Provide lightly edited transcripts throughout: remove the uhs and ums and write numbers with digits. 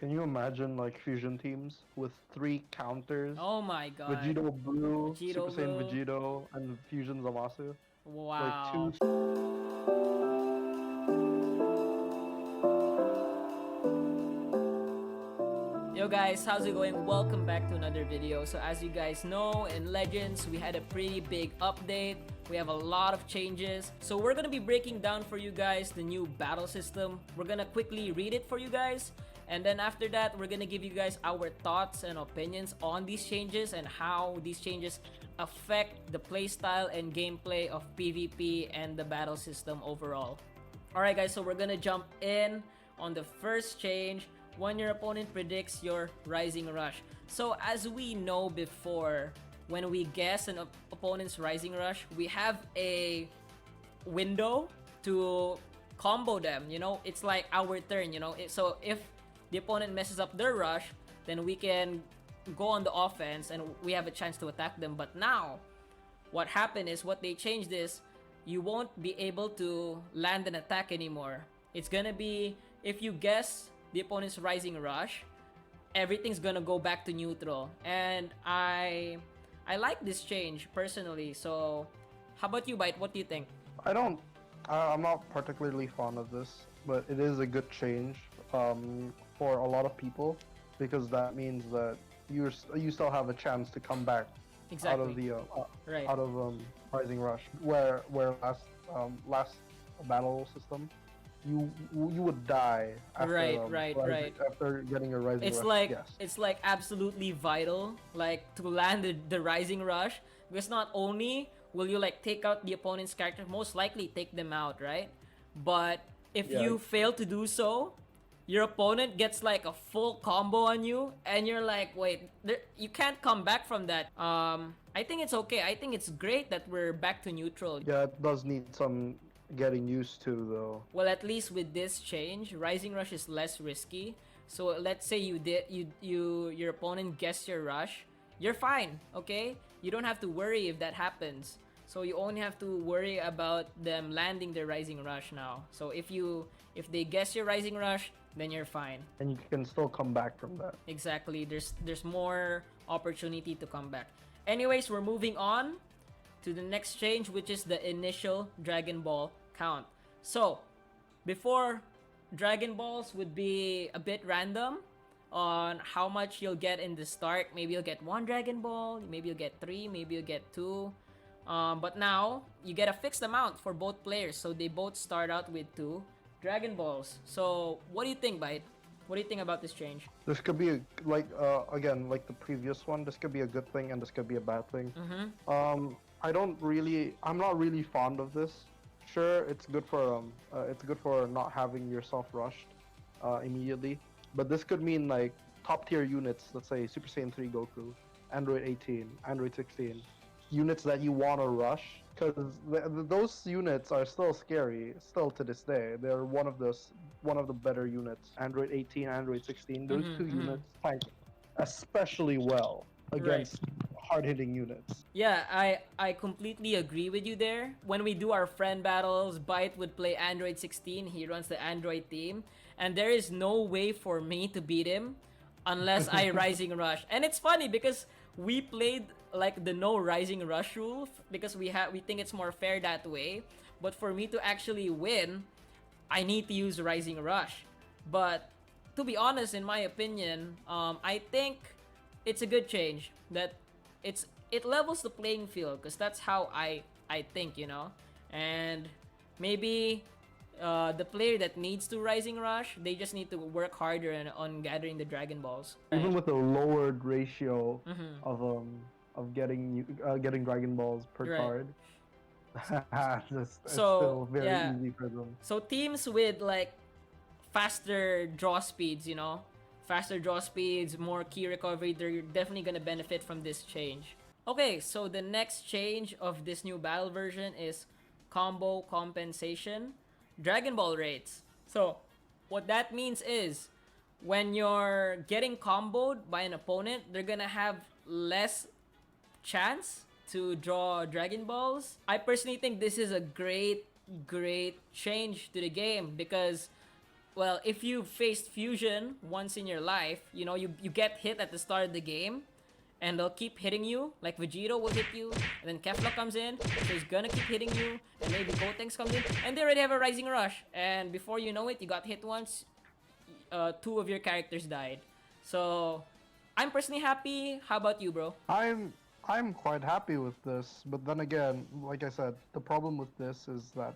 Can you imagine like fusion teams with 3 counters? Oh my god. Vegito Blue, Vegito Super Saiyan Blue. Vegito, and Fusion Zamasu. Like two. Wow. Yo guys, how's it going? Welcome back to another video. So as you guys know, in Legends, we had a pretty big update. We have a lot of changes. So we're gonna be breaking down for you guys the new battle system. We're gonna quickly read it for you guys. And then after that, we're gonna give you guys our thoughts and opinions on these changes and how these changes affect the playstyle and gameplay of PvP and the battle system overall. Alright guys, so we're gonna jump in on the first change. When your opponent predicts your Rising Rush. So as we know before, when we guess an opponent's Rising Rush, we have a window to combo them, you know? It's like our turn, you know? So if the opponent messes up their rush, then we can go on the offense and we have a chance to attack them. But now, what happened is, what they changed is, you won't be able to land an attack anymore. It's gonna be, if you guess the opponent's Rising Rush, everything's gonna go back to neutral. And I like this change personally. So how about you, Bite? What do you think? I'm not particularly fond of this, but it is a good change for a lot of people because that means that you still have a chance to come back Exactly. out of the Right. out of Rising Rush. Where last battle system, you would die after after getting a Rising It's Rush. like Yes. it's like absolutely vital, like to land the Rising Rush, because not only will you like take out the opponent's character, most likely take them out, right? But if Yeah. you fail to do so, your opponent gets like a full combo on you, and you're like, wait, you can't come back from that. I think it's okay. I think it's great that we're back to neutral. Yeah, it does need some getting used to though. Well, at least with this change, Rising Rush is less risky. So let's say your opponent guessed your rush, you're fine, okay? You don't have to worry if that happens. So you only have to worry about them landing their Rising Rush now. So if they guess your Rising Rush, then you're fine. And you can still come back from that. Exactly. There's more opportunity to come back. Anyways, we're moving on to the next change, which is the initial Dragon Ball count. So before, Dragon Balls would be a bit random on how much you'll get in the start. Maybe you'll get 1 Dragon Ball, maybe you'll get 3, maybe you'll get 2. But now you get a fixed amount for both players, so they both start out with 2 Dragon Balls. So what do you think, Bite? What do you think about this change? This could be again, like the previous one. This could be a good thing, and this could be a bad thing. I'm not really fond of this. Sure, it's good for not having yourself rushed immediately, but this could mean like top tier units. Let's say Super Saiyan 3 Goku, Android 18, Android 16, units that you want to rush, because those units are still scary still to this day. They're one of the better units. Android 18, Android 16, those two units fight especially well against hard-hitting units. Yeah, I completely agree with you there. When we do our friend battles, Byte would play Android 16. He runs the Android team, and there is no way for me to beat him unless I Rising Rush. And it's funny because we played like the no Rising Rush rule because we think it's more fair that way. But for me to actually win, I need to use Rising Rush. But to be honest, in my opinion, I think it's a good change that it levels the playing field, because that's how I think, you know. And maybe the player that needs to Rising Rush, they just need to work harder on gathering the Dragon Balls. Even with a lowered ratio of getting Dragon Balls per card, it's still very easy for them. So teams with like faster draw speeds, you know, more key recovery, they're definitely gonna benefit from this change. Okay, so the next change of this new battle version is combo compensation, Dragon Ball rates. So what that means is, when you're getting comboed by an opponent, they're gonna have less chance to draw Dragon Balls. I personally think this is a great change to the game, because well, if you faced fusion once in your life, you know, you get hit at the start of the game, and they'll keep hitting you. Like Vegito will hit you, and then Kefla comes in, so he's gonna keep hitting you, and maybe Gotenks comes in, and they already have a Rising Rush, and before you know it, you got hit once, two of your characters died. So, I'm personally happy. How about you, bro? I'm quite happy with this, but then again, like I said, the problem with this is that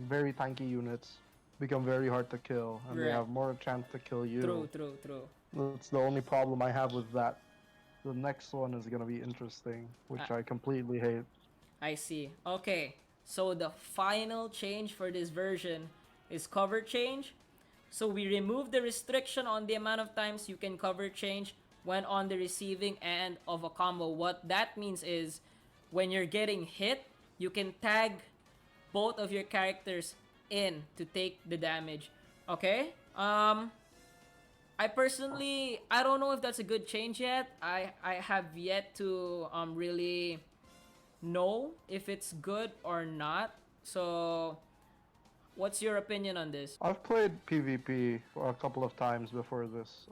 very tanky units become very hard to kill, and they Right. have more chance to kill you. True. That's the only problem I have with that. The next one is gonna be interesting, which I completely hate. I see. Okay, so the final change for this version is cover change. So we remove the restriction on the amount of times you can cover change when on the receiving end of a combo. What that means is when you're getting hit, you can tag both of your characters in to take the damage. Okay? I personally, I don't know if that's a good change yet. I have yet to really know if it's good or not. So, what's your opinion on this? I've played PvP a couple of times before this,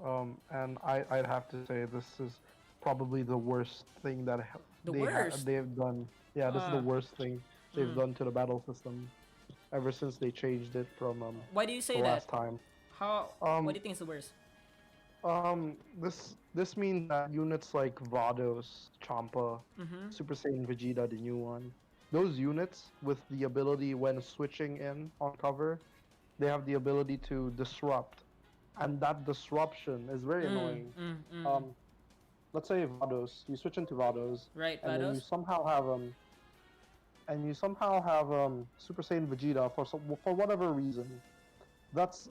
and I'd have to say this is probably the worst thing that The worst? they've done. Yeah, this is the worst thing they've Mm. done to the battle system ever since they changed it from Why do you say the that? last time. How? Um, What do you think is the worst? this means that units like Vados, Champa, Mm-hmm. Super Saiyan Vegeta, the new one, those units with the ability when switching in on cover, they have the ability to disrupt, and that disruption is very annoying. Um, let's say Vados, you switch into Vados, Right, and then you Vados? somehow have Super Saiyan Vegeta for whatever reason. That's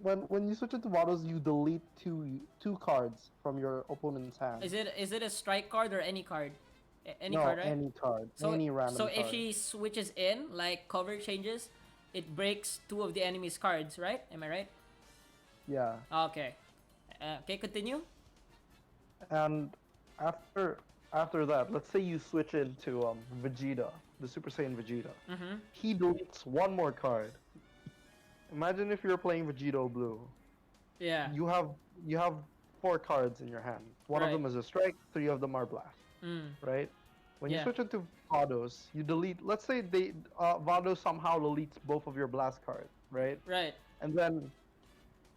when you switch into Vados, you delete two cards from your opponent's hand. Is it a strike card or any card? Any No, card, right? any card, So, any random so card. if she switches in, like cover changes, it breaks two of the enemy's cards, right? Am I right? Yeah, Okay. Okay, continue. and after that, let's say you switch into Vegeta, the Super Saiyan Vegeta. Mm-hmm. He deletes one more card. Imagine if you're playing Vegito Blue. Yeah. You have four cards in your hand. One of Right. them is a strike, three of them are blast. Right? When you Yeah. switch into Vados, you delete. Let's say Vados somehow deletes both of your blast cards, right? Right. And then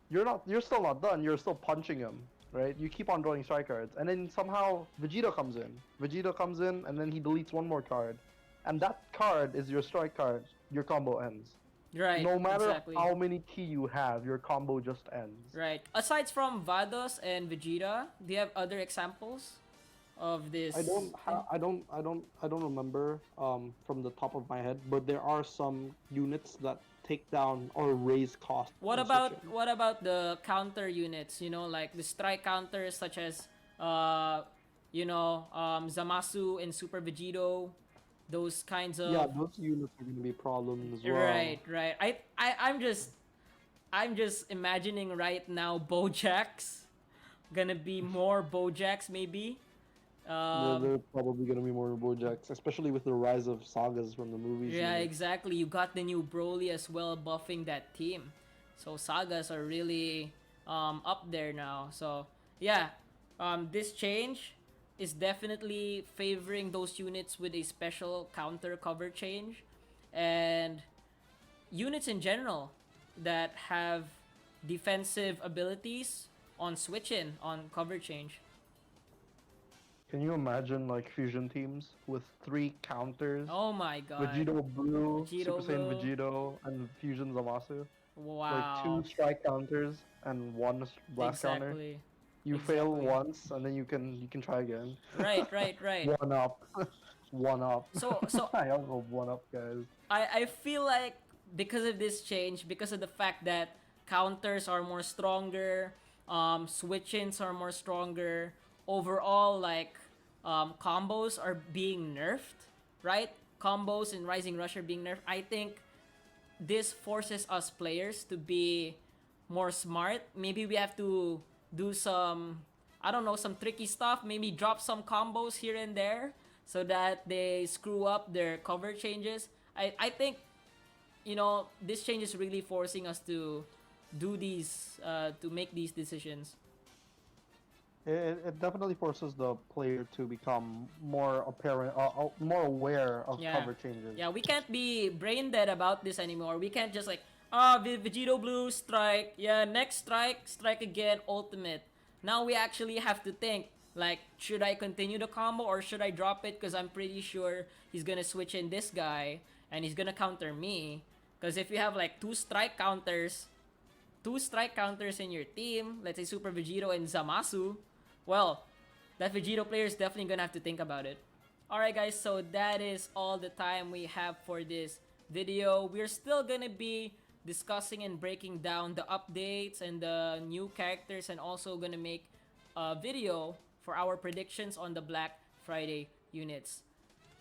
you're still not done. You're still punching him, right? You keep on drawing strike cards, and then somehow Vegeta comes in. Vegeta comes in, and then he deletes one more card, and that card is your strike card. Your combo ends. Right. No matter exactly. how many ki you have, your combo just ends. Right. Aside from Vados and Vegeta, do you have other examples of this? I don't remember from the top of my head, but there are some units that take down or raise cost. What when about switching. the counter units? You know, like the strike counters such as Zamasu and Super Vegito, those kinds of. Yeah, those units are gonna be problems as well. Right. I'm just imagining right now Bojacks. Gonna be more Bojacks maybe. They're probably gonna be more Bojacks, especially with the rise of sagas from the movies. Yeah, and- exactly. You got the new Broly as well buffing that team. So sagas are really up there now. So yeah, this change is definitely favoring those units with a special counter cover change, and units in general that have defensive abilities on switch in on cover change. Can you imagine like fusion teams with three counters? Oh my god. Vegito Blue, Vegito Super Saiyan Blue. Vegito, and Fusion Zamasu. Wow. Like two strike counters and one blast counter. Exactly. You fail Exactly. once, and then you can try again. Right. One up, one up. So I have a one up, guys. I feel like because of this change, because of the fact that counters are more stronger, switch-ins are more stronger, overall like combos are being nerfed, right? Combos and Rising Rush are being nerfed. I think this forces us players to be more smart. Maybe we have to do some, I don't know, some tricky stuff. Maybe drop some combos here and there so that they screw up their cover changes. I think, this change is really forcing us to do these to make these decisions. It definitely forces the player to become more apparent, more aware of Yeah. cover changes. Yeah, we can't be brain dead about this anymore. We can't just like, Vegito Blue, strike. Yeah, next strike, strike again, ultimate. Now we actually have to think, like, should I continue the combo or should I drop it? Because I'm pretty sure he's gonna switch in this guy and he's gonna counter me. Because if you have like two strike counters in your team, let's say Super Vegito and Zamasu, well, that Vegito player is definitely gonna have to think about it. Alright guys, so that is all the time we have for this video. We're still gonna be discussing and breaking down the updates and the new characters, and also gonna make a video for our predictions on the Black Friday units.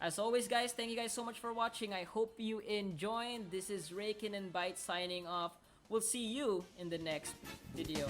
As always guys, thank you guys so much for watching. I hope you enjoyed. This is Raykin and Byte signing off. We'll see you in the next video.